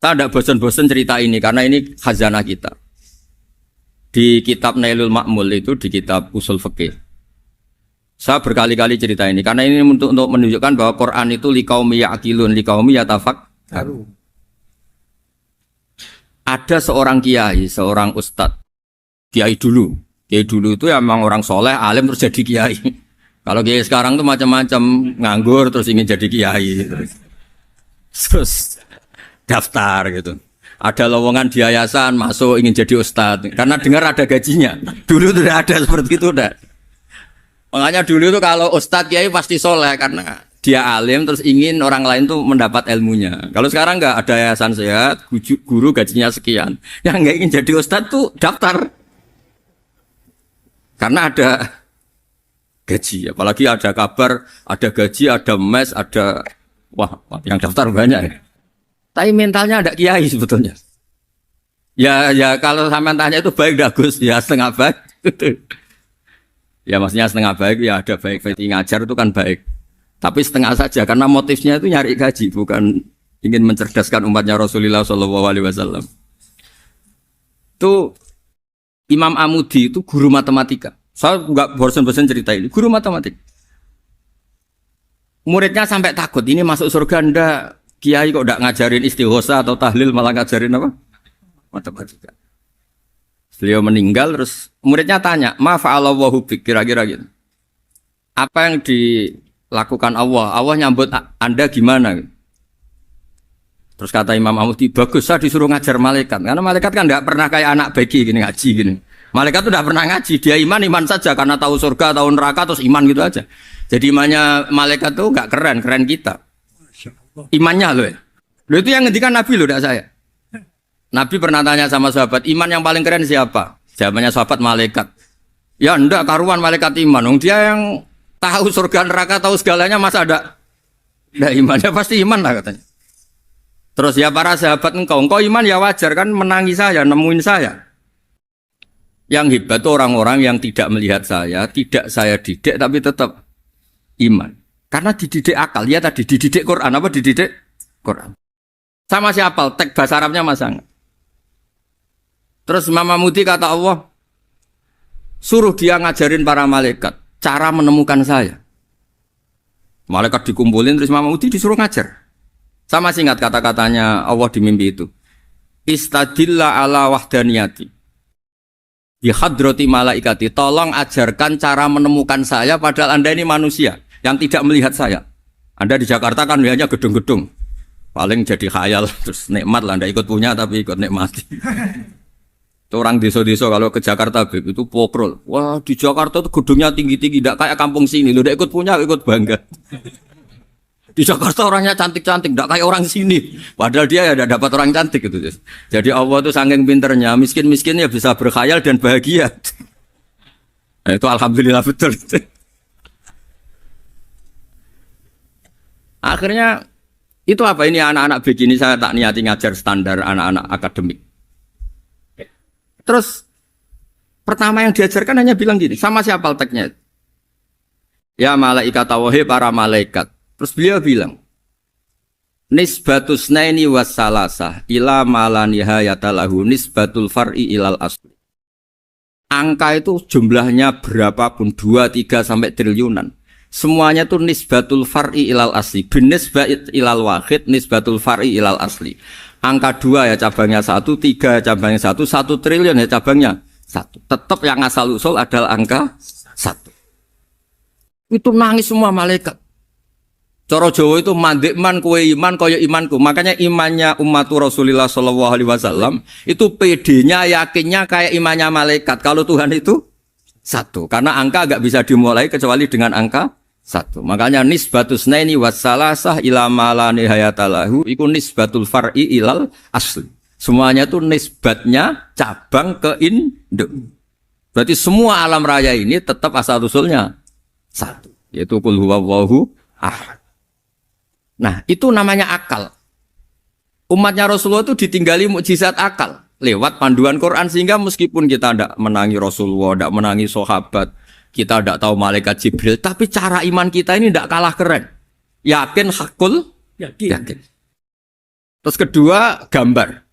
Saya tidak bosan-bosan cerita ini karena ini khazanah kita. Di kitab Nailul Ma'mul itu di kitab Usul Fiqih. Saya berkali-kali cerita ini karena ini untuk menunjukkan bahwa Quran itu liqaumi ya'qilun, liqaumi yatafakkarun. Ada seorang kiai, seorang ustadz, kiai dulu. Kiai dulu itu emang orang soleh, alim terus jadi kiai. Kalau kiai sekarang tuh macam-macam, nganggur terus ingin jadi kiai. Terus daftar gitu. Ada lowongan di yayasan masuk ingin jadi ustadz karena dengar ada gajinya. Dulu tidak ada seperti itu udah. Makanya dulu itu kalau ustadz kiai pasti soleh karena dia alim terus ingin orang lain tuh mendapat ilmunya. Kalau sekarang nggak ada yayasan sehat, guru gajinya sekian. Yang nggak ingin jadi ustadz tuh daftar karena ada gaji. Apalagi ada kabar, ada gaji, ada mes, ada wah yang daftar banyak ya. Tapi mentalnya ada kiai sebetulnya. Ya kalau sampean tanya itu baik dah Gus, ya setengah baik. Ya maksudnya setengah baik ya ada baik ngajar itu kan baik. Tapi setengah saja karena motifnya itu nyari gaji bukan ingin mencerdaskan umatnya Rasulullah SAW. Itu Imam Amudi itu guru matematika. Saya nggak bosan-bosan cerita ini. Guru matematika. Muridnya sampai takut ini masuk surga ndak. Kiai kok tidak ngajarin istighosa atau tahlil malah ngajarin apa? Matematika. Beliau meninggal terus muridnya tanya, "Ma fa'alallahu bik?" Kira-kira gitu. Apa yang dilakukan Allah? Allah nyambut Anda gimana? Terus kata Imam Amudi, "Bagus saya disuruh ngajar malaikat." Karena malaikat kan tidak pernah kayak anak begi gini ngaji gini. Malaikat itu tidak pernah ngaji, dia iman saja karena tahu surga, tahu neraka terus iman gitu aja. Jadi imannya malaikat tuh enggak keren kita. Imannya loh ya. Loh itu yang ngendikan Nabi loh, tidak saya. Nabi pernah tanya sama sahabat, iman yang paling keren siapa? Jawabannya sahabat malaikat. Ya enggak, karuan malaikat iman. Dia yang tahu surga neraka, tahu segalanya masa ada imannya pasti iman lah katanya. Terus ya para sahabat engkau iman ya wajar kan menangi saya, nemuin saya. Yang hebat itu orang-orang yang tidak melihat saya, tidak saya didik tapi tetap iman. Karena dididik akal, ya tadi dididik Quran, apa dididik Quran. Sama siapa? Teks bahasa Arabnya masang. Terus Imam Amudi kata Allah, suruh dia ngajarin para malaikat cara menemukan saya. Malaikat dikumpulin terus Imam Amudi disuruh ngajar. Sama singkat kata-katanya Allah di mimpi itu. Istadilla ala wahdaniyati. Bihadrati malaikati. Tolong ajarkan cara menemukan saya padahal Anda ini manusia yang tidak melihat saya. Anda di Jakarta kan lihatnya gedung-gedung. Paling jadi khayal terus nikmat lah, Anda ikut punya tapi ikut nikmati. Itu orang desa-desa kalau ke Jakarta itu pokrol. Wah di Jakarta itu gedungnya tinggi-tinggi, tidak kayak kampung sini. Lu udah ikut punya, ikut bangga. Di Jakarta orangnya cantik-cantik, tidak kayak orang sini. Padahal dia ya dapat orang cantik gitu. Jadi Allah itu saking pinternya, miskin-miskin ya bisa berkhayal dan bahagia. Nah, itu alhamdulillah betul. Akhirnya itu apa ini anak-anak begini saya tak niati ngajar standar anak-anak akademik. Terus pertama yang diajarkan hanya bilang gini, sama siapa teknya? Ya malaikat wahi para malaikat. Terus beliau bilang, nisbatus naini wassalasah ila malanihayatalahu nisbatul far'i ilal asli. Angka itu jumlahnya berapapun 2, 3 sampai triliunan. Semuanya itu nisbatul far'i ilal asli. Binisbat ilal wahid nisbatul far'i ilal asli. Angka 2 ya cabangnya 1, 3 cabangnya 1, 1 triliun ya cabangnya 1. Tetap yang asal usul adalah angka 1. Itu nangis semua malaikat. Cara Jawa itu mandekman kowe iman kaya imanku. Makanya imannya umatur Rasulullah SAW itu PD-nya yakinnya kayak imannya malaikat. Kalau Tuhan itu 1. Karena angka agak bisa dimulai kecuali dengan angka 1. Makanya nisbatus naini wassalasah ila malani hayatalahu iku nisbatul far'i ilal asli. Semuanya itu nisbatnya cabang ke induk. Berarti semua alam raya ini tetap asal usulnya 1, yaitu qul huwallahu ahad. Nah, itu namanya akal. Umatnya Rasulullah itu ditinggali mukjizat akal lewat panduan Quran sehingga meskipun kita tidak menangi Rasulullah, tidak menangi sahabat, kita tidak tahu malaikat Jibril, tapi cara iman kita ini tidak kalah keren. Yakin hakul yakin. Terus kedua, gambar.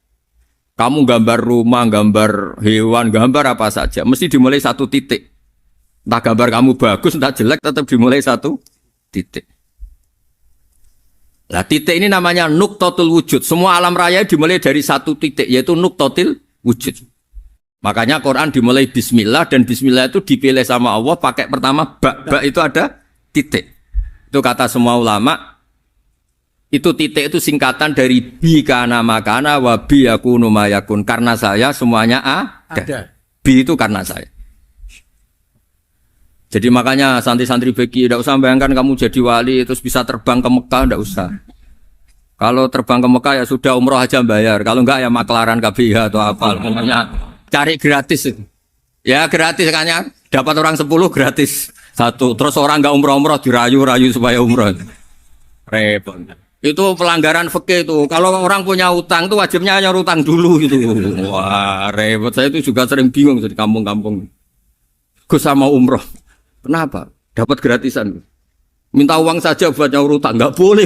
Kamu gambar rumah, gambar hewan, gambar apa saja, mesti dimulai satu titik. Entah gambar kamu bagus, entah jelek, tetap dimulai satu titik. Nah, titik ini namanya nuqtatul wujud. Semua alam raya dimulai dari satu titik, yaitu nuqtatul wujud. Makanya Quran dimulai bismillah, dan bismillah itu dipilih sama Allah pakai pertama ba itu ada titik. Itu kata semua ulama. Itu titik itu singkatan dari bi kana makana wa bi yakunu mayakun. Karena saya semuanya ada. Bi itu karena saya. Jadi makanya santri-santri beki tidak usah bayangkan kamu jadi wali terus bisa terbang ke Mekah, tidak usah. Kalau terbang ke Mekah ya sudah umroh aja bayar. Kalau enggak ya maklaran KBH atau apa. Pokoknya cari gratis itu. Ya gratis kan ya. Dapat orang 10 gratis satu. Terus orang enggak umroh-umroh dirayu-rayu supaya umroh. Repot. Itu pelanggaran fikih itu. Kalau orang punya utang itu wajibnya nyaur utang dulu gitu. Wah, repot. Saya itu juga sering bingung di kampung-kampung. Gus sama umroh. Kenapa? Dapat gratisan. Minta uang saja buat nyaur utang, enggak boleh.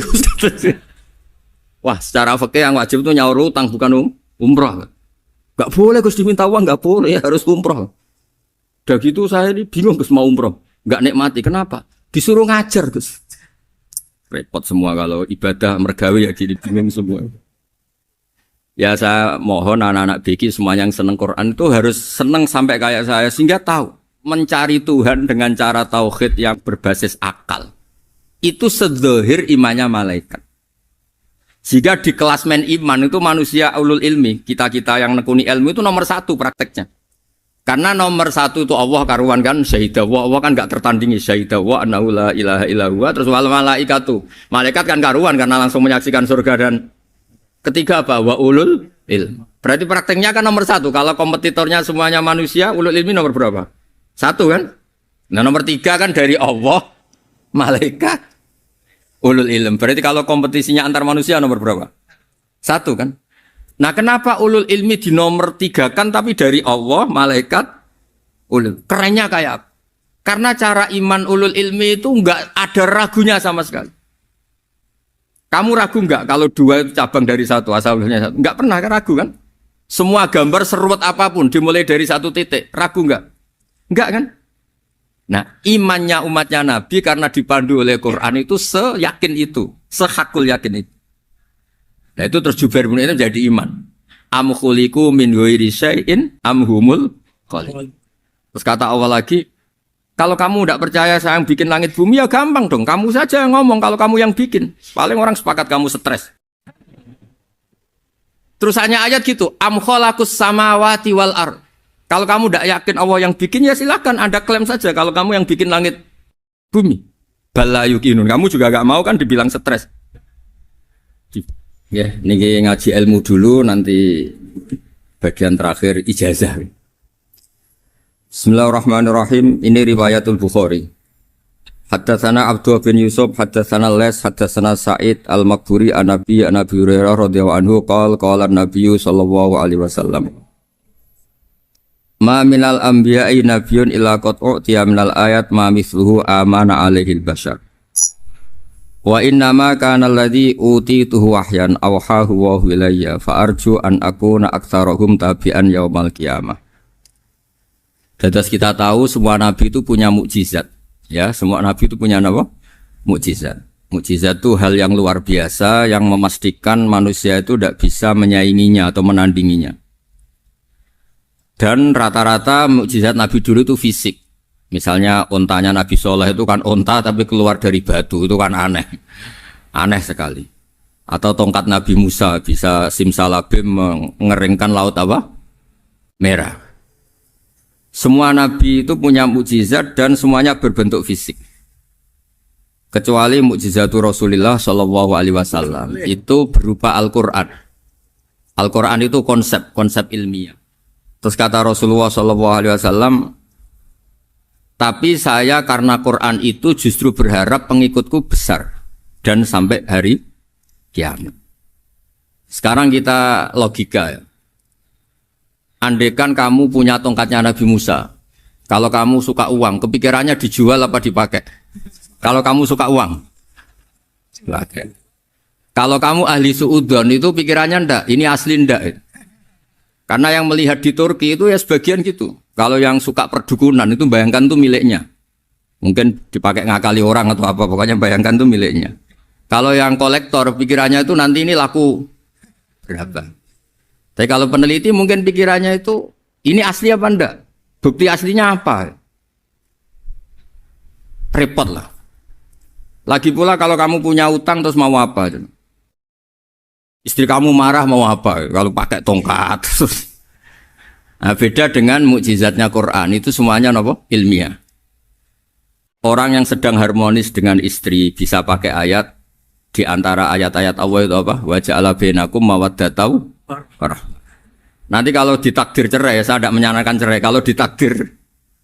Wah, secara fikih yang wajib itu nyaur utang bukan umroh. Enggak boleh Gus diminta uang, enggak boleh, harus umroh. Udah gitu saya ini bingung Gus mau umroh, enggak nikmati. Kenapa? Disuruh ngajar Gus. Repot semua kalau ibadah mergawe ya jadi bingung semua. Ya saya mohon anak-anak BK semua yang seneng Quran itu harus seneng sampai kayak saya sehingga tahu mencari Tuhan dengan cara tauhid yang berbasis akal. Itu sedzahir imannya malaikat. Jika di klasmen iman itu manusia ulul ilmi, kita-kita yang nekuni ilmu itu nomor 1 prakteknya. Karena nomor 1 itu Allah karuan kan syahidah wa, Allah kan enggak tertandingi syahidah wa annahu la ilaha illa huwa. Terus wal malaikatu, malaikat kan karuan karena langsung menyaksikan surga. Dan ketiga apa? Wa ulul ilm. Berarti prakteknya kan nomor 1. Kalau kompetitornya semuanya manusia, ulul ilmi nomor berapa? 1 kan? Nah nomor 3 kan dari Allah, malaikat, ulul ilm. Berarti kalau kompetisinya antar manusia nomor berapa? 1 kan? Nah kenapa ulul ilmi di nomor 3 kan tapi dari Allah, malaikat, ulul. Kerennya kayak apa? Karena cara iman ulul ilmi itu enggak ada ragunya sama sekali. Kamu ragu enggak kalau 2 itu cabang dari 1, asalnya 1? Enggak pernah ragu kan? Semua gambar seruat apapun dimulai dari 1 titik, ragu enggak? Enggak kan? Nah imannya umatnya Nabi karena dipandu oleh Quran itu seyakin itu, sehakul yakin itu. Nah itu terus Jubair bin Mut'im jadi iman. Am khuliqu min ghairi syai'in am humul khaliq. Terus kata Allah lagi, kalau kamu tidak percaya saya yang bikin langit bumi ya gampang dong. Kamu saja yang ngomong kalau kamu yang bikin. Paling orang sepakat kamu stres. Terus hanya ayat gitu, am khalaqus samawati wal ard. Kalau kamu tidak yakin Allah yang bikin ya silakan Anda klaim saja kalau kamu yang bikin langit bumi. Bala yuqinun. Kamu juga gak mau kan dibilang stres. Ya, ini ngaji ilmu dulu, nanti bagian terakhir ijazah. Bismillahirrahmanirrahim. Ini riwayatul Bukhari. Haddatsana Abdullah bin Yusuf, haddatsana Les, haddatsana Sa'id al-Maqburi an Nabi Hurairah radhiyallahu anhu qala Nabi sallallahu alaihi wasallam. Ma minal anbiya'i nabiyyun illa qad u'tiya minal ayat ma mithluhu amana alaihil bashar. Wa innama kana alladhi utituhu wahyan awhahu wa ilayya fa arju an akuna aktsarahum tabi'an yaumal qiyamah. Dados kita tahu semua nabi itu punya mukjizat. Ya, semua nabi itu punya apa? Mukjizat. Mukjizat itu hal yang luar biasa yang memastikan manusia itu tidak bisa menyainginya atau menandinginya. Dan rata-rata mukjizat nabi dulu itu fisik. Misalnya ontanya Nabi Soleh itu kan onta tapi keluar dari batu, itu kan aneh. Aneh sekali. Atau tongkat Nabi Musa bisa simsalabim mengeringkan laut apa? Merah. Semua Nabi itu punya mukjizat dan semuanya berbentuk fisik. Kecuali mukjizatul Rasulullah Shallallahu Alaihi Wasallam itu berupa Al-Quran. Al-Quran itu konsep ilmiah. Terus kata Rasulullah Shallallahu Alaihi Wasallam, tapi saya karena Quran itu justru berharap pengikutku besar dan sampai hari kiamat. Sekarang kita logika ya. Andaikan kamu punya tongkatnya Nabi Musa, kalau kamu suka uang, kepikirannya dijual apa dipakai? Kalau kamu suka uang, dipakai. Kalau kamu ahli suudzon itu pikirannya ndak, ini asli ndak. Karena yang melihat di Turki itu ya sebagian gitu. Kalau yang suka perdukunan itu bayangkan tuh miliknya. Mungkin dipakai ngakali orang atau apa, pokoknya bayangkan tuh miliknya. Kalau yang kolektor pikirannya itu nanti ini laku berapa. Tapi kalau peneliti mungkin pikirannya itu ini asli apa ndak? Bukti aslinya apa? Repot lah. Lagi pula kalau kamu punya utang terus mau apa? Istri kamu marah mau apa? Kalau pakai tongkat. Nah, beda dengan mukjizatnya Quran itu semuanya apa? Ilmiah. Orang yang sedang harmonis dengan istri bisa pakai ayat di antara ayat-ayat Allah itu apa? Wa ja'ala bainakum mawaddatan warahmah. Nanti kalau ditakdir cerai, saya tidak menyarankan cerai. Kalau ditakdir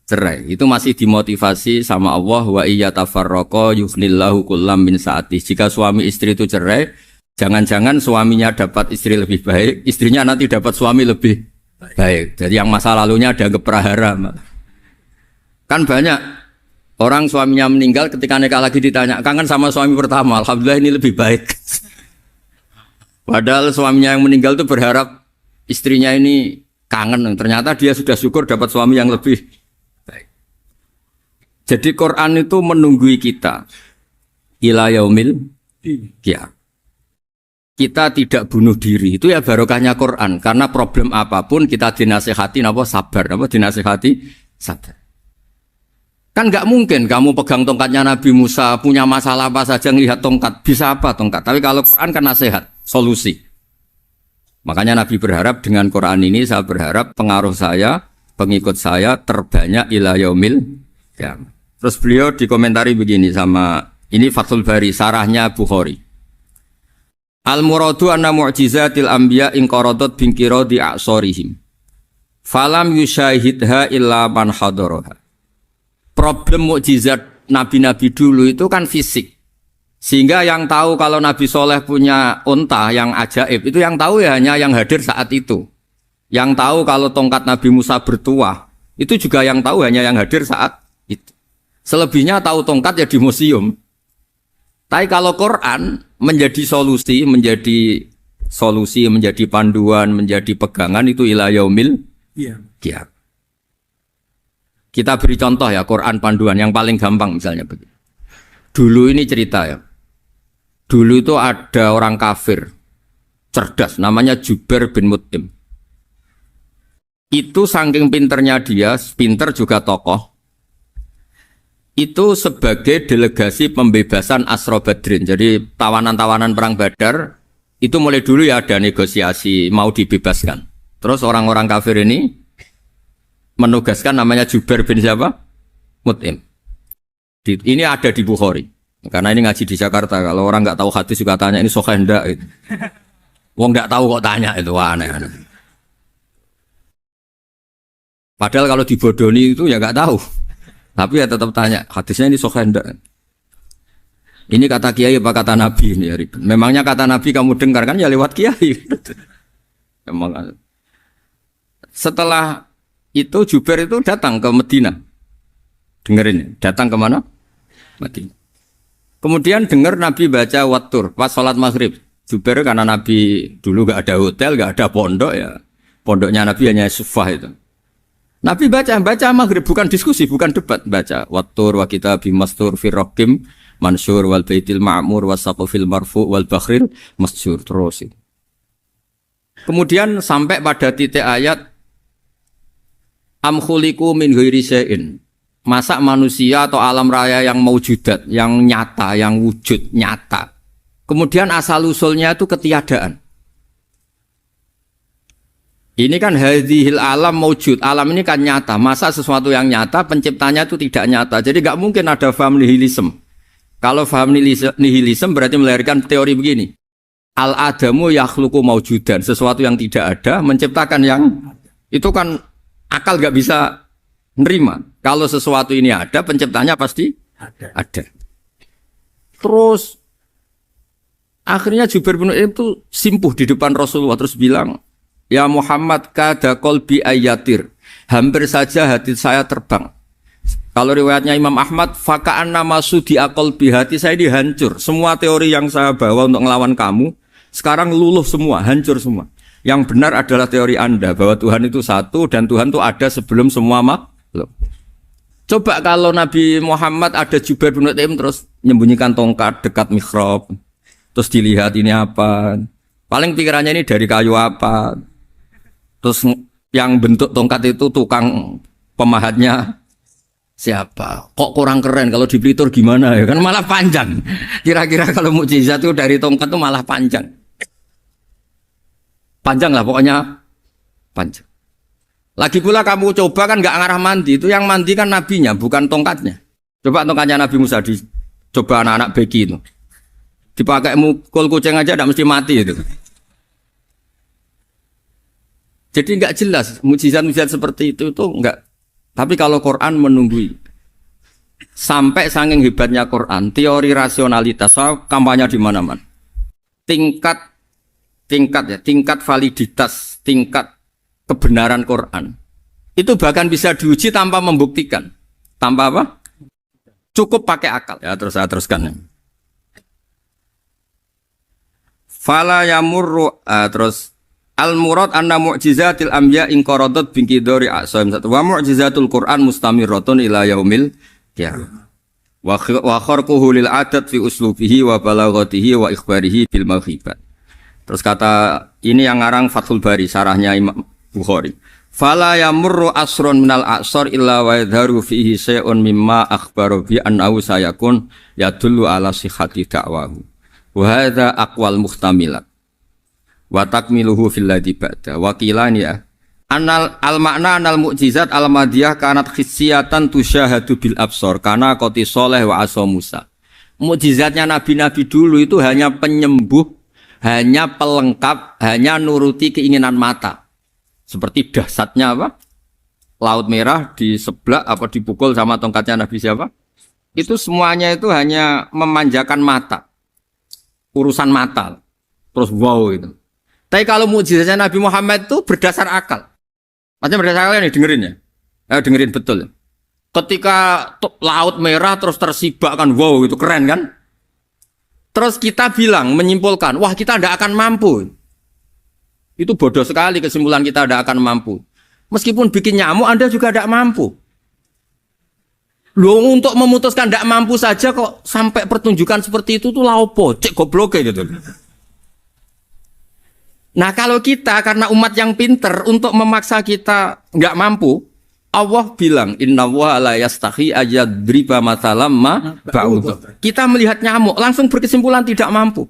cerai, itu masih dimotivasi sama Allah wa iyatafarraqa yughnillahu kullam min sa'ati. Jika suami istri itu cerai, jangan-jangan suaminya dapat istri lebih baik, istrinya nanti dapat suami lebih baik. Jadi yang masa lalunya dianggap prahara. Kan banyak orang suaminya meninggal ketika nikah lagi ditanya, kangen sama suami pertama, alhamdulillah ini lebih baik. Padahal suaminya yang meninggal itu berharap istrinya ini kangen, ternyata dia sudah syukur dapat suami yang lebih baik. Jadi Quran itu menunggui kita ila yaumil qiyamah. Kita tidak bunuh diri, itu ya barokahnya Quran. Karena problem apapun kita dinasihati apa sabar, apa dinasihati sabar. Kan nggak mungkin kamu pegang tongkatnya Nabi Musa, punya masalah apa saja ngelihat tongkat, bisa apa tongkat. Tapi kalau Quran kan nasihat, solusi. Makanya Nabi berharap dengan Quran ini, saya berharap pengaruh saya, pengikut saya terbanyak ila yaumil qiyamah. Terus beliau dikomentari begini sama, ini Fathul Bari, sarahnya Bukhari. Al-muradu anna mu'jizatil anbiya inqaradat binqiradi a'sorihim. Falam yusyahidha illa man hadaraha. Problem mukjizat nabi-nabi dulu itu kan fisik. Sehingga yang tahu kalau Nabi Soleh punya unta yang ajaib, itu yang tahu ya hanya yang hadir saat itu. Yang tahu kalau tongkat Nabi Musa bertuah, itu juga yang tahu hanya yang hadir saat itu. Selebihnya tahu tongkat ya di museum. Tapi kalau Quran menjadi solusi, menjadi panduan, menjadi pegangan itu ila yaumil qiyamah. Kita beri contoh ya Quran panduan yang paling gampang misalnya begini. Dulu ini cerita ya. Dulu itu ada orang kafir cerdas namanya Jubair bin Mut'im. Itu saking pinternya dia, pinter juga tokoh. Itu sebagai delegasi pembebasan Asra Badrin. Jadi tawanan-tawanan perang Badar itu mulai dulu ya ada negosiasi mau dibebaskan. Terus orang-orang kafir ini menugaskan namanya Jubair bin siapa? Mut'im. Ini ada di Bukhari. Karena ini ngaji di Jakarta. Kalau orang nggak tahu hadis juga tanya ini sahih ndak gitu. Wong nggak tahu kok tanya itu aneh-aneh. Padahal kalau dibodoni itu ya nggak tahu. Tapi ya tetap tanya, hadisnya ini sahih ndak? Ini kata kiai apa kata nabi ini ya? Memangnya kata nabi kamu dengar kan ya lewat kiai. Memang. Setelah itu Jubair itu datang ke Medina. Dengerin, datang ke mana? Medina. Kemudian dengar Nabi baca Wattur pas sholat maghrib. Jubair karena Nabi dulu gak ada hotel, gak ada pondok ya. Pondoknya Nabi hanya sufah itu. Nabi baca maghrib, bukan diskusi, bukan debat. Baca Wattur wa kitabim mastur firrokim mansur wal baitil ma'mur wasaqufil marfu wal bakhril masjur. Terus itu. Kemudian sampai pada titik ayat am khuliqu min ghairi syai'in. Masa manusia atau alam raya yang maujudat, yang nyata, yang wujud nyata. Kemudian asal-usulnya itu ketiadaan. Ini kan hadhil alam maujud. Alam ini kan nyata. Masa sesuatu yang nyata, penciptanya itu tidak nyata. Jadi gak mungkin ada faham nihilisme. Kalau faham nihilisme berarti melahirkan teori begini. Al-adamu yakhluqu maujudan. Sesuatu yang tidak ada, menciptakan yang... Itu kan akal gak bisa nerima. Kalau sesuatu ini ada, penciptanya pasti ada. Terus akhirnya Jubair bin Mut'im itu simpuh di depan Rasulullah terus bilang, ya Muhammad kada qalbi ayatir. Hampir saja hati saya terbang. Kalau riwayatnya Imam Ahmad, faka'anna masudi akal bihati, saya ini hancur. Semua teori yang saya bawa untuk ngelawan kamu, sekarang luluh semua, hancur semua. Yang benar adalah teori Anda, bahwa Tuhan itu satu, dan Tuhan itu ada sebelum semua makhluk. Coba kalau Nabi Muhammad ada Jubair bin Mut'im terus menyembunyikan tongkat dekat mihrab, terus dilihat ini apa, paling pikirannya ini dari kayu apa, terus yang bentuk tongkat itu tukang pemahatnya siapa? Kok kurang keren kalau dipelitur gimana ya? Kan malah panjang. Kira-kira kalau mukjizat itu dari tongkat itu malah panjang. Panjang lah pokoknya panjang. Lagi pula kamu coba kan nggak ngarah mandi, itu yang mandi kan nabinya bukan tongkatnya. Coba tongkatnya Nabi Musa coba anak-anak beki itu. Dipakai mukul kucing aja tidak mesti mati itu. Jadi nggak jelas mukjizat-mukjizat seperti itu nggak. Tapi kalau Quran menunggui sampai saking hebatnya Quran, teori rasionalitas, so kampanye di mana-mana. Tingkat validitas, tingkat kebenaran Quran itu bahkan bisa diuji tanpa membuktikan. Tanpa apa? Cukup pakai akal. Ya terus saya teruskan. Fala yamurru terus al-murad anna mu'jizatil anbiya in qaradat bi qidari asam wa mu'jizatul Qur'an mustamirratun ila yaumil qiyamah. Wa kharquhu lil adat fi uslubihi wa balaghatihi wa ikhbarihi bil maghibat. Terus kata ini yang ngarang Fathul Bari sarahnya Imam Bukhari. Fala yamurru asrun minal a'sar illa wa yadharu fihi syai'un mimma akhbaru bi annahu sayakun yadullu ala sihhati da'wahu. Wa hadza aqwal muhtamilat. Wa takmiluhu fil ladzi ba'da wa qilani ya anal al makna anal mukjizat al madiyah kanat khissiyatan tusyahadu bil absar kana qati soleh wa asa Musa. Mukjizatnya nabi-nabi dulu itu hanya penyembuh, hanya pelengkap, hanya nuruti keinginan mata. Seperti dahsyatnya apa? Laut Merah di sebelah apa dipukul sama tongkatnya Nabi siapa? Itu semuanya itu hanya memanjakan mata. Urusan mata. Terus wow itu. Tapi kalau mukjizatnya Nabi Muhammad itu berdasar akal. Maksudnya berdasar akal nih dengerin ya. Dengerin betul. Ketika Laut Merah terus tersibak kan wow itu keren kan? Terus kita bilang menyimpulkan, wah kita tidak akan mampu. Itu bodoh sekali kesimpulan kita tidak akan mampu. Meskipun bikin nyamuk Anda juga tidak mampu. Loh untuk memutuskan tidak mampu saja kok sampai pertunjukan seperti itu tuh laopo, cek goblok gitu. Nah kalau kita karena umat yang pinter untuk memaksa kita nggak mampu, Allah bilang Inna wa la yastahi ayadriba mathalam ma ba'ud. Kita melihat nyamuk langsung berkesimpulan tidak mampu.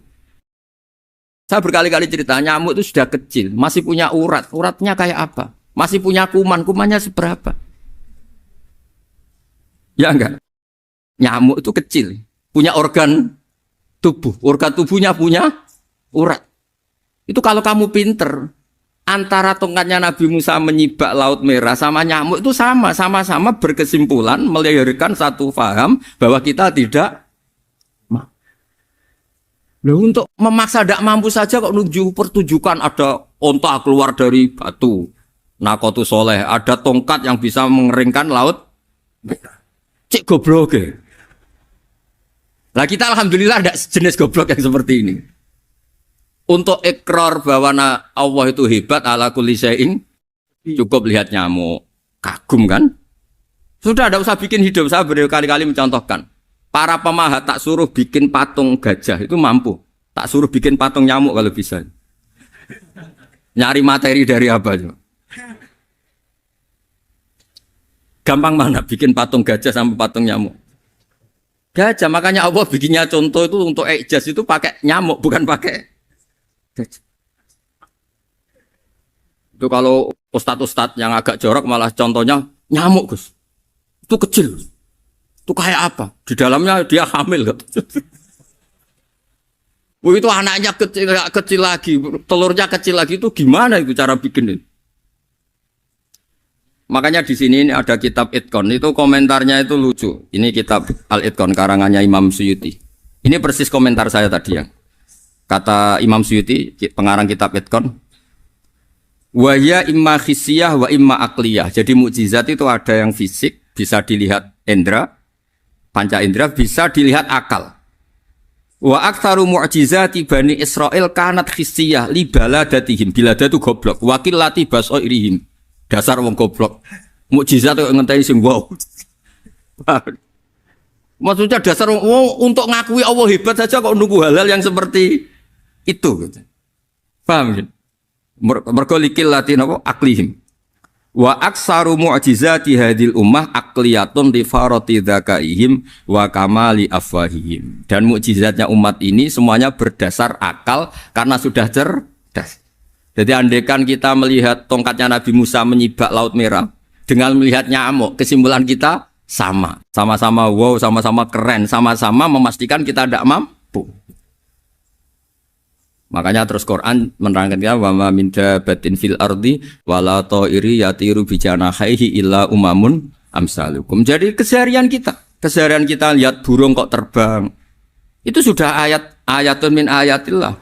Saya berkali-kali cerita nyamuk itu sudah kecil, masih punya urat, uratnya kayak apa? Masih punya kuman, kumannya seberapa? Ya enggak? Nyamuk itu kecil, punya organ tubuhnya punya urat. Itu kalau kamu pinter, antara tongkatnya Nabi Musa menyibak Laut Merah sama nyamuk itu sama-sama berkesimpulan melahirkan satu faham bahwa kita tidak mampu. Loh, untuk memaksa tidak mampu saja kok menuju pertunjukan ada onta keluar dari batu, Nakotu Soleh, ada tongkat yang bisa mengeringkan Laut Merah. Cik goblok ya. Lah kita alhamdulillah tidak sejenis goblok yang seperti ini. Untuk ikrar bahwa Allah itu hebat ala kulli syai'in, cukup lihat nyamuk, kagum kan? Sudah tidak usah bikin hidup. Saya berkali-kali mencontohkan. Para pemahat tak suruh bikin patung gajah itu mampu. Tak suruh bikin patung nyamuk kalau bisa. Nyari materi dari apa? Gampang mana bikin patung gajah sama patung nyamuk? Gajah, makanya Allah bikinnya contoh itu untuk ijaz itu pakai nyamuk, bukan pakai gajah. Itu kalau ustadz-ustadz yang agak jorok malah contohnya nyamuk, Gus. Itu kecil. Itu kayak apa? Di dalamnya dia hamil. Itu anaknya kecil lagi, telurnya kecil lagi, itu gimana itu cara bikin itu? Makanya di sini ada kitab Itqan, itu komentarnya itu lucu. Ini kitab Al-Itqan karangannya Imam Suyuti. Ini persis komentar saya tadi ya. Kata Imam Suyuti, pengarang kitab Itqan, wa ya imma khissiyah wa imma aqliyah. Jadi mukjizat itu ada yang fisik, bisa dilihat indra, panca indra bisa dilihat akal. Wa aktsaru mu'jizati Bani Israil kanat khissiyah li baladatihim. Balada itu goblok. Wakil lati basairihim. Dasar wong goblok. Mukjizat kok ngenteni sing wow. Maksudnya dasar wong untuk ngakui Allah hebat saja kok nunggu hal-hal yang seperti itu gitu. Paham gitu? Mergo likil lati napa aklihim. Wa aksaru mu'jizati hadil ummah aqliyatun li farati dzakaihim wa kamali afwahihim. Dan mukjizatnya umat ini semuanya berdasar akal karena sudah cerdas. Jadi andaikan kita melihat tongkatnya Nabi Musa menyibak Laut Merah dengan melihat nyamuk, kesimpulan kita sama. Sama-sama wow, sama-sama keren, sama-sama memastikan kita tidak mampu. Makanya terus Quran menerangkan kita wa ma min dabatin fil ardi wala ta'iri yatiru bi janahihi illa umamun amsalukum. Jadi keseharian kita lihat burung kok terbang. Itu sudah ayatun min ayatillah.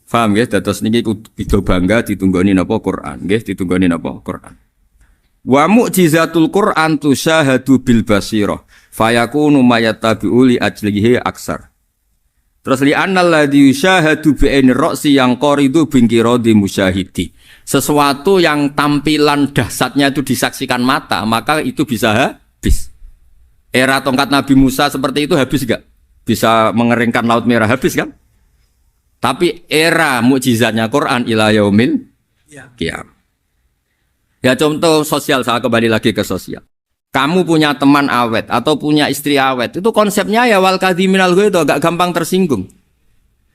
Paham nggih? Dados niki kudu bangga ditunggoni napa Quran, nggih ditunggoni napa Quran. Wa mu'jizatul Quran tusyahadu bil basirah fayakunu mayattabi'u li ajlihi aksar. Terus li annal ladzi yusyahadu bi aini ra'si yang qaridu bingkiradi musyahidi. Sesuatu yang tampilan dahsyatnya itu disaksikan mata, maka itu bisa habis. Era tongkat Nabi Musa seperti itu habis enggak? Bisa mengeringkan Laut Merah habis kan? Tapi era mukjizatnya Quran ila yaumil qiyamah. Ya contoh sosial, saya kembali lagi ke sosial. Kamu punya teman awet atau punya istri awet, itu konsepnya ya wal kadhiminal ghaidh, agak gampang tersinggung.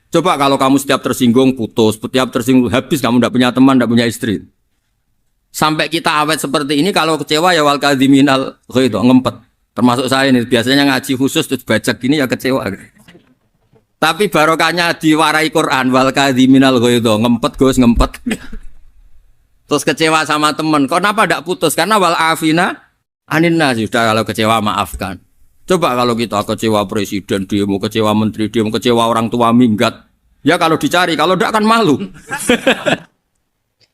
Coba kalau kamu setiap tersinggung putus, setiap tersinggung habis, kamu tidak punya teman, tidak punya istri. Sampai kita awet seperti ini, kalau kecewa ya wal kadhiminal ghaidh, ngempet. Termasuk saya ini, biasanya ngaji khusus terus baca gini ya kecewa. Tapi barokahnya diwarai Quran wal kadhiminal ghaidh, ngempet Gus, ngempet. Terus kecewa sama teman, kenapa tidak putus? Karena wal afina Aninna sudah, kalau kecewa maafkan. Coba kalau kita kecewa presiden demo, kecewa menteri demo, kecewa orang tua minggat. Ya kalau dicari, kalau tidak kan malu.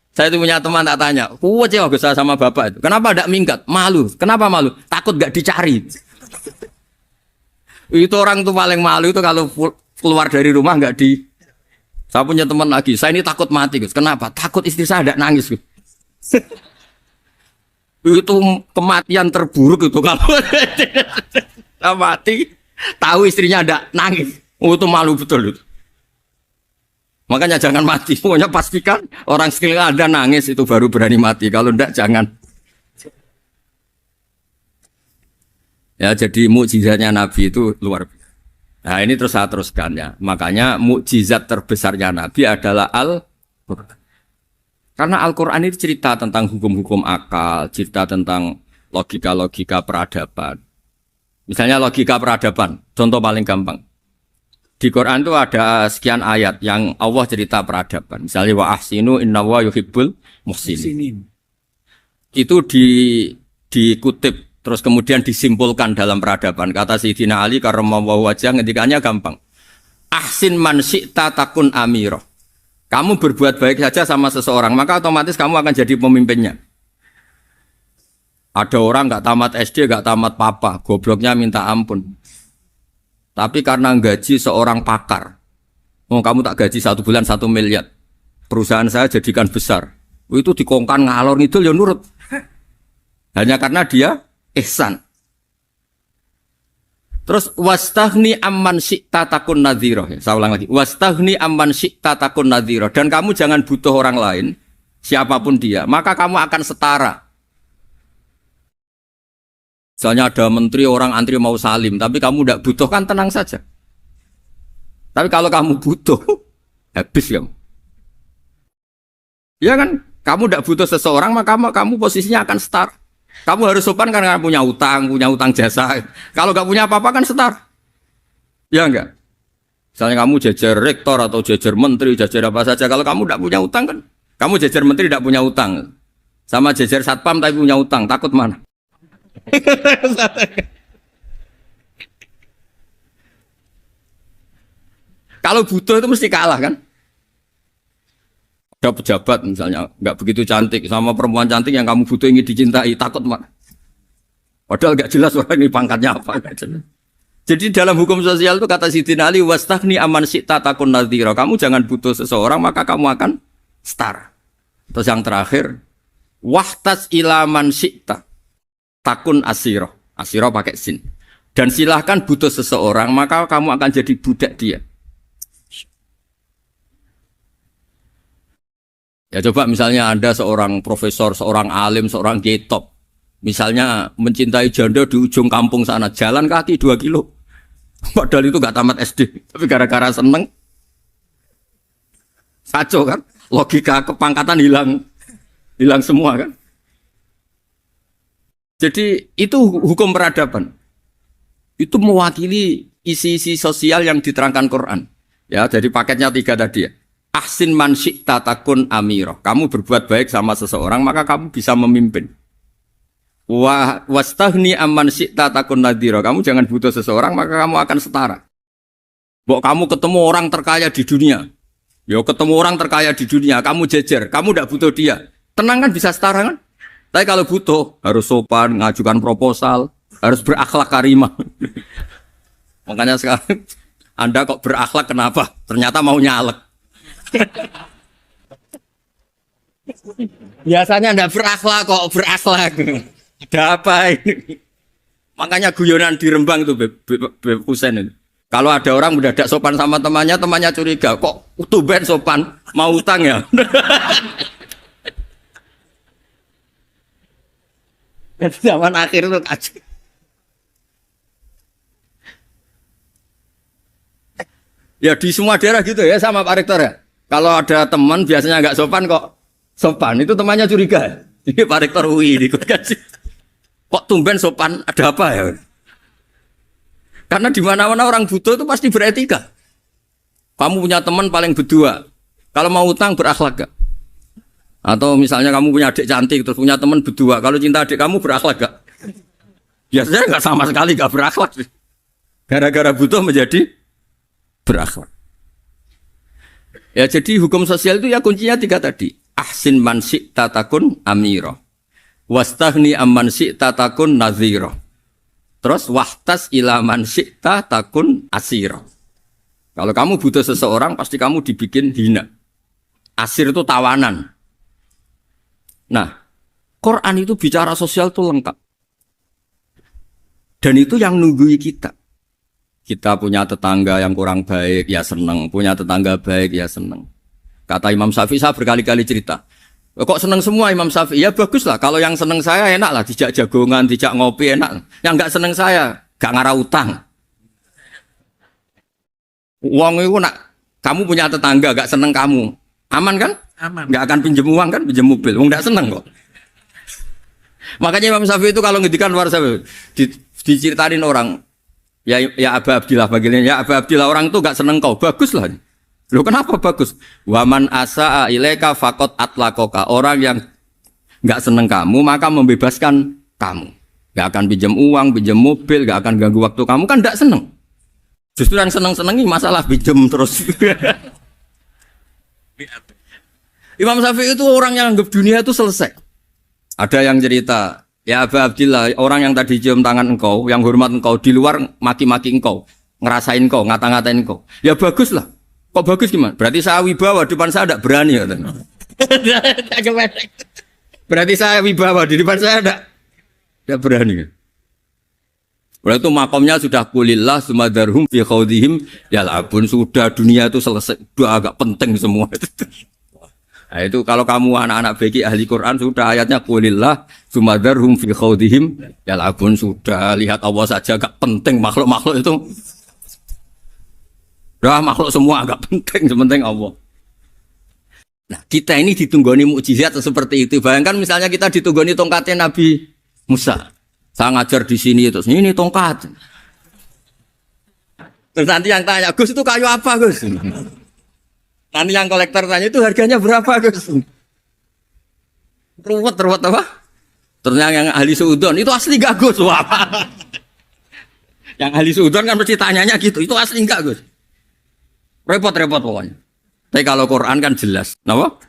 Saya itu punya teman tak tanya, kecewa besar sama bapak itu. Kenapa tidak minggat? Malu. Kenapa malu? Takut gak dicari. Itu orang tuh paling malu itu kalau keluar dari rumah nggak di. Saya punya teman lagi, saya ini takut mati Gus. Kenapa? Takut istri saya tidak nangis Gus. Itu kematian terburuk itu kalau mati tahu istrinya ada nangis, itu malu betul itu. Makanya jangan mati, pokoknya pastikan orang sekeliling ada nangis itu baru berani mati, kalau enggak jangan. Ya jadi mukjizatnya Nabi itu luar biasa. Nah ini terus saya teruskan ya, makanya mukjizat terbesarnya Nabi adalah Al-Quran. Karena Al-Quran itu cerita tentang hukum-hukum akal, cerita tentang logika-logika peradaban. Misalnya logika peradaban, contoh paling gampang. Di Quran itu ada sekian ayat yang Allah cerita peradaban. Misalnya wa ahsinu innallaha yuhibbul muhsinin. Itu dikutip, terus kemudian disimpulkan dalam peradaban. Kata Sayyidina Ali karramallahu wajhah ngendikannya gampang. Ahsin man syi'ta takun amirah. Kamu berbuat baik saja sama seseorang, maka otomatis kamu akan jadi pemimpinnya. Ada orang nggak tamat SD, nggak tamat papa, gobloknya minta ampun. Tapi karena gaji seorang pakar, kamu tak gaji 1 bulan 1 miliar, perusahaan saya jadikan besar. Itu dikongkan ngalor ngidul ya nurut. Hanya karena dia ihsan. Terus wastaghni amman syi'ta takun nadhira. Saya ulang lagi. Wastaghni amman syi'ta takun nadhira. Dan kamu jangan butuh orang lain, siapapun dia, maka kamu akan setara. Misalnya ada menteri orang antri mau salim, tapi kamu tidak butuh, kan tenang saja. Tapi kalau kamu butuh, habis kamu. Ya kan? Kamu tidak butuh seseorang, maka kamu posisinya akan setara. Kamu harus sopan karena punya utang jasa. Kalau nggak punya apa-apa kan setara. Ya enggak? Misalnya kamu jajar rektor atau jajar menteri, jajar apa saja. Kalau kamu tidak punya utang kan, kamu jajar menteri tidak punya utang. Sama jajar satpam tapi punya utang, takut mana? Kalau butuh itu mesti kalah kan? Ada pejabat misalnya nggak begitu cantik sama perempuan cantik yang kamu butuh ingin dicintai, takut mak. Padahal gak jelas orang ini pangkatnya apa. Gak jelas. Jadi dalam hukum sosial itu kata Sidin Ali, wastahni aman syi'ta takun nadhira. Kamu jangan butuh seseorang maka kamu akan setara. Terus yang terakhir, wahtas ilaman syi'ta takun asiro. Asiro pakai sin. Dan silahkan butuh seseorang maka kamu akan jadi budak dia. Ya coba misalnya Anda seorang profesor, seorang alim, seorang kiai top. Misalnya mencintai janda di ujung kampung sana, jalan kaki 2 kilo. Padahal itu gak tamat SD, tapi gara-gara seneng kacau kan, logika kepangkatan hilang semua kan. Jadi itu hukum peradaban, itu mewakili isi-isi sosial yang diterangkan Quran. Ya, jadi paketnya 3 tadi ya. Ahsin man syi'ta takun amiro. Kamu berbuat baik sama seseorang maka kamu bisa memimpin. Wastahni amman syi'ta takun nadhira. Kamu jangan butuh seseorang maka kamu akan setara. Bok kamu ketemu orang terkaya di dunia. Yo ketemu orang terkaya di dunia, kamu jejer, kamu tidak butuh dia. Tenang kan bisa setara kan? Tapi kalau butuh harus sopan, ngajukan proposal, harus berakhlak karimah. Makanya sekarang Anda kok berakhlak kenapa? Ternyata mau nyalek. Biasanya Anda berakhlak kok berakhlak. Ada apa ini? Makanya guyonan di Rembang itu Beb Husain itu. Kalau ada orang mendadak sopan sama temannya, temannya curiga. Kok tumben sopan? Mau utang ya? Zaman akhir itu kacau. Ya di semua daerah gitu ya sama Pak Rektor ya. Kalau ada teman biasanya nggak sopan kok sopan, itu temannya curiga. Ini Pak Rektor UI ikut kasih. Kok tumben sopan, ada apa ya? Karena di mana-mana orang butuh itu pasti beretika. Kamu punya teman paling berdua, kalau mau utang berakhlak gak? Atau misalnya kamu punya adik cantik, terus punya teman berdua, kalau cinta adik kamu berakhlak gak? Biasanya nggak sama sekali gak berakhlak. Gara-gara butuh menjadi berakhlak. Ya jadi hukum sosial itu ya kuncinya 3 tadi. Ahsin man syi'ta takun amira. Wastahni amman syi'ta takun nadhira. Terus wahtas ila man syi'ta takun asira. Kalau kamu butuh seseorang pasti kamu dibikin hina. Asir itu tawanan. Nah, Quran itu bicara sosial itu lengkap. Dan itu yang nunggui kita. Kita punya tetangga yang kurang baik, ya seneng. Punya tetangga baik, ya seneng. Kata Imam Syafi'i, saya berkali-kali cerita. Kok seneng semua Imam Syafi'i? Ya bagus lah. Kalau yang seneng saya enak lah. Dijak jagongan, dijak ngopi enak. Yang gak seneng saya, gak ngarah utang. Uang itu nak, kamu punya tetangga gak seneng kamu. Aman kan? Aman. Gak akan pinjem uang kan, pinjem mobil. Uang gak seneng kok. Makanya Imam Syafi'i itu kalau ngedikan luar Syafi'i, diceritain orang. Ya Aba Abdillah bagiannya. Ya Aba Abdillah orang itu gak seneng kau. Bagus lah. Loh kenapa bagus? Waman asa'a ilaika faqad atlaqaka. Orang yang enggak seneng kamu maka membebaskan kamu. Enggak akan pinjam uang, pinjam mobil, enggak akan ganggu waktu kamu kan enggak seneng. Justru yang seneng-senengi masalah pinjam terus. Imam Syafi'i itu orang yang anggap dunia itu selesai. Ada yang cerita, ya Aba Abdillah, orang yang tadi cium tangan engkau, yang hormat engkau di luar maki-maki engkau, ngerasain engkau, ngata-ngatain engkau. Ya bagus lah. Kok bagus gimana? Berarti saya wibawa, depan saya tidak berani. Berarti saya wibawa, di depan saya tidak berani. Berarti itu makomnya sudah kulillah, sumadarhum fi khawdihim, ya labun, sudah dunia itu selesai, sudah agak penting semua. Nah itu kalau kamu anak-anak beki ahli Quran, sudah ayatnya kulillah, sumadarhum fi khawdihim, ya labun, sudah lihat Allah saja agak penting, makhluk-makhluk itu. Dah makhluk semua agak penting, sepenting Allah. Nah kita ini ditunggoni mukjizat seperti itu. Bayangkan misalnya kita ditunggoni tongkatnya Nabi Musa. Saya ngajar di sini terus ini tongkat. Terus nanti yang tanya, Gus itu kayu apa Gus? Nanti yang kolektor tanya itu harganya berapa Gus? Ruwet apa? Terus yang ahli suudon itu asli gak Gus? Wah. Yang ahli suudon kan mesti tanyanya gitu, itu asli enggak Gus? Repot-repot pokoknya. Tapi kalau Quran kan jelas. Kenapa?